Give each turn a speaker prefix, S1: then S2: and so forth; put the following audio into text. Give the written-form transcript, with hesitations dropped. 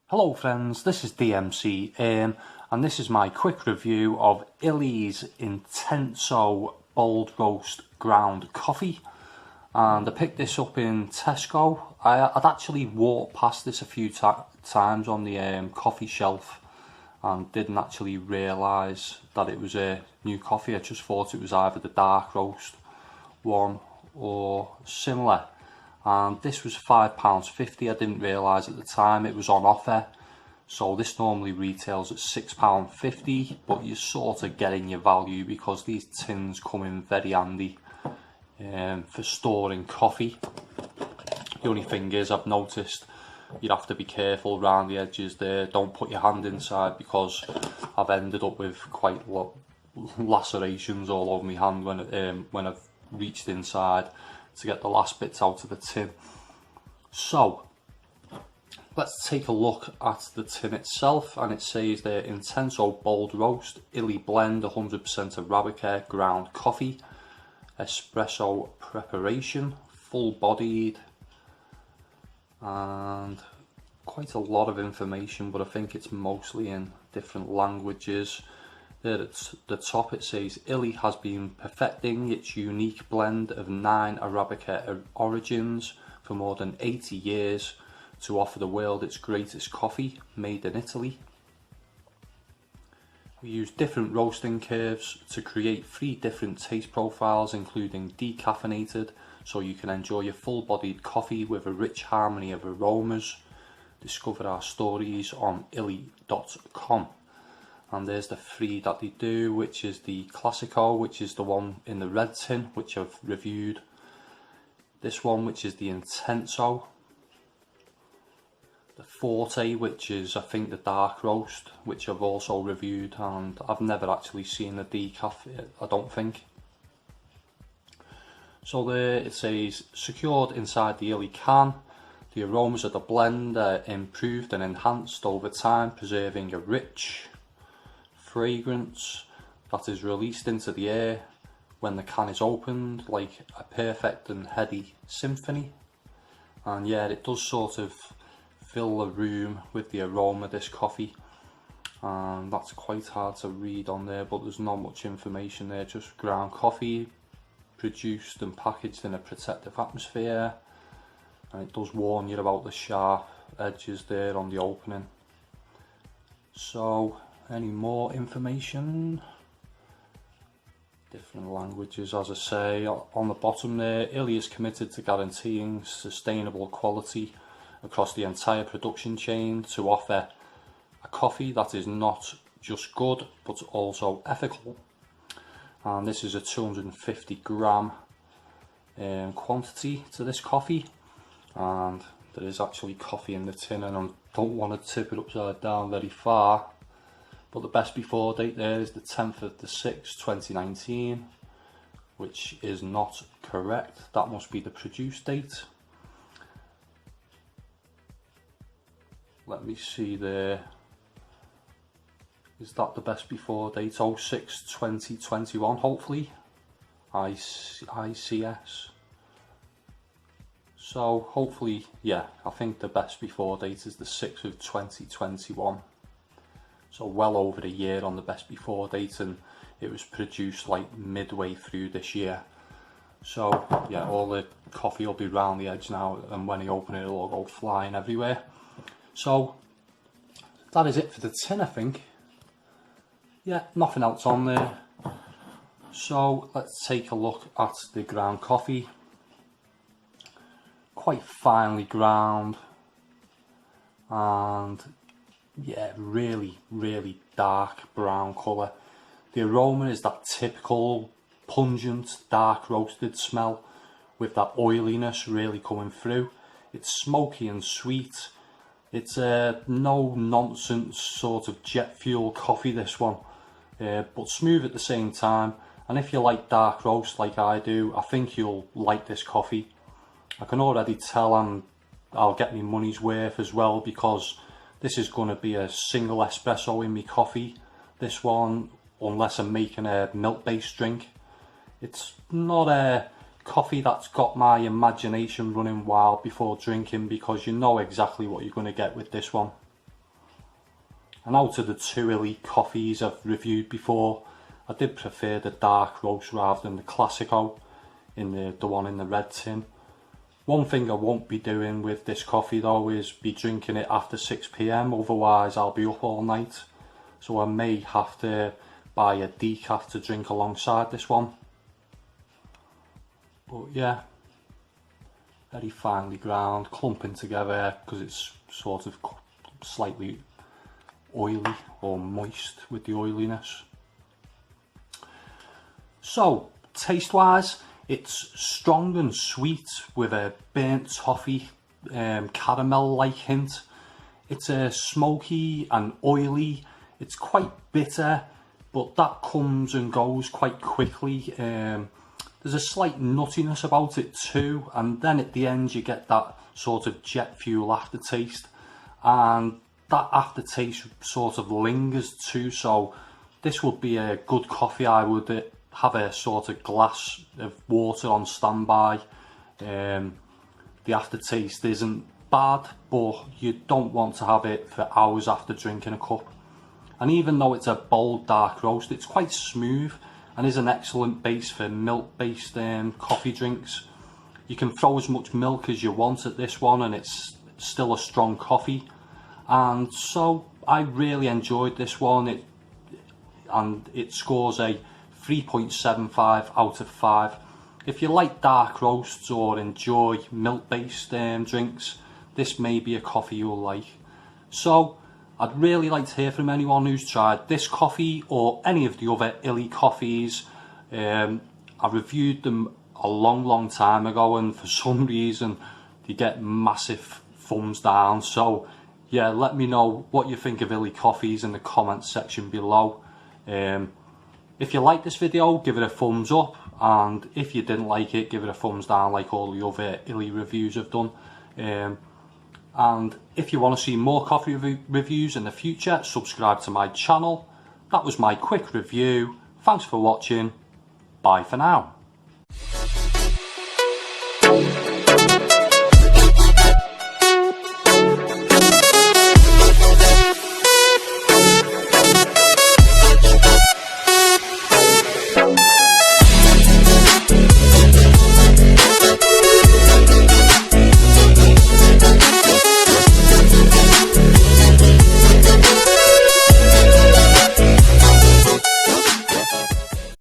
S1: Hello friends, this is DMC and this is my quick review of Illy's Intenso Bold Roast Ground Coffee, and I picked this up in Tesco. I'd actually walked past this a few times on the coffee shelf and didn't actually realise that it was a new coffee. I just thought it was either the dark roast one or similar. And this was £5.50. I didn't realise at the time it was on offer. So this normally retails at £6.50, but you're sort of getting your value because these tins come in very handy for storing coffee. The only thing is, I've noticed you'd have to be careful around the edges there. Don't put your hand inside, because I've ended up with quite lacerations all over my hand when I've reached inside to get the last bits out of the tin. So let's take a look at the tin itself, and it says there, Intenso Bold Roast Illy Blend 100% Arabica ground coffee, espresso preparation, full bodied, and quite a lot of information, but I think it's mostly in different languages. There at the top it says, Illy has been perfecting its unique blend of 9 Arabica origins for more than 80 years to offer the world its greatest coffee, made in Italy. We use different roasting curves to create 3 different taste profiles, including decaffeinated, so you can enjoy your full-bodied coffee with a rich harmony of aromas. Discover our stories on illy.com. And there's the 3 that they do, which is the Classico, which is the one in the red tin, which I've reviewed. This one, which is the Intenso. The Forte, which is, I think, the dark roast, which I've also reviewed, and I've never actually seen the decaf, I don't think. So there it says, secured inside the Illy can. The aromas of the blend are improved and enhanced over time, preserving a rich fragrance that is released into the air when the can is opened, like a perfect and heady symphony. And yeah, it does sort of fill the room with the aroma, this coffee, and that's quite hard to read on there, but there's not much information there. Just ground coffee, produced and packaged in a protective atmosphere, and it does warn you about the sharp edges there on the opening. So any more information? Different languages, as I say. On the bottom there, Illy is committed to guaranteeing sustainable quality across the entire production chain to offer a coffee that is not just good but also ethical. And this is a 250 gram quantity to this coffee, and there is actually coffee in the tin, and I don't want to tip it upside down very far. But the best before date there is the 10th of the 6th 2019, which is not correct. That must be the produce date. Let me see there. Is that the best before date? 06/2021, hopefully. ICS. So hopefully, yeah, I think the best before date is the 6th of 2021. So well over a year on the best before date, and it was produced like midway through this year. So yeah, all the coffee will be round the edge now, and when you open it, it'll all go flying everywhere. So that is it for the tin, I think. Yeah, nothing else on there. So let's take a look at the ground coffee. Quite finely ground, and yeah, really dark brown colour. The aroma is that typical pungent dark roasted smell, with that oiliness really coming through. It's smoky and sweet. It's a no nonsense sort of jet fuel coffee, this one, but smooth at the same time. And if you like dark roast like I do, I think you'll like this coffee. I can already tell I'll get my money's worth as well, because this is going to be a single espresso in my coffee, this one, unless I'm making a milk based drink. It's not a coffee that's got my imagination running wild before drinking, because you know exactly what you're going to get with this one. And out of the two Illy coffees I've reviewed before, I did prefer the dark roast rather than the Classico, in the one in the red tin. One thing I won't be doing with this coffee though is be drinking it after 6 PM, otherwise I'll be up all night. So I may have to buy a decaf to drink alongside this one. But yeah, very finely ground, clumping together because it's sort of slightly oily or moist with the oiliness. So, taste wise, it's strong and sweet with a burnt toffee, caramel-like hint. It's smoky and oily. It's quite bitter, but that comes and goes quite quickly. There's a slight nuttiness about it too, and then at the end you get that sort of jet fuel aftertaste, and that aftertaste sort of lingers too. So this would be a good coffee. I would have a sort of glass of water on standby. The aftertaste isn't bad, but you don't want to have it for hours after drinking a cup. And even though it's a bold dark roast, it's quite smooth and is an excellent base for milk based coffee drinks. You can throw as much milk as you want at this one and it's still a strong coffee. And so I really enjoyed this one, and it scores a 3.75 out of 5. If you like dark roasts or enjoy milk based drinks, this may be a coffee you'll like. So I'd really like to hear from anyone who's tried this coffee or any of the other Illy coffees. I reviewed them a long time ago, and for some reason they get massive thumbs down. So yeah, let me know what you think of Illy coffees in the comments section below. If you like this video, give it a thumbs up, and if you didn't like it, give it a thumbs down like all the other Illy reviews I've done. And if you want to see more coffee reviews in the future, subscribe to my channel. That was my quick review. Thanks for watching. Bye for now.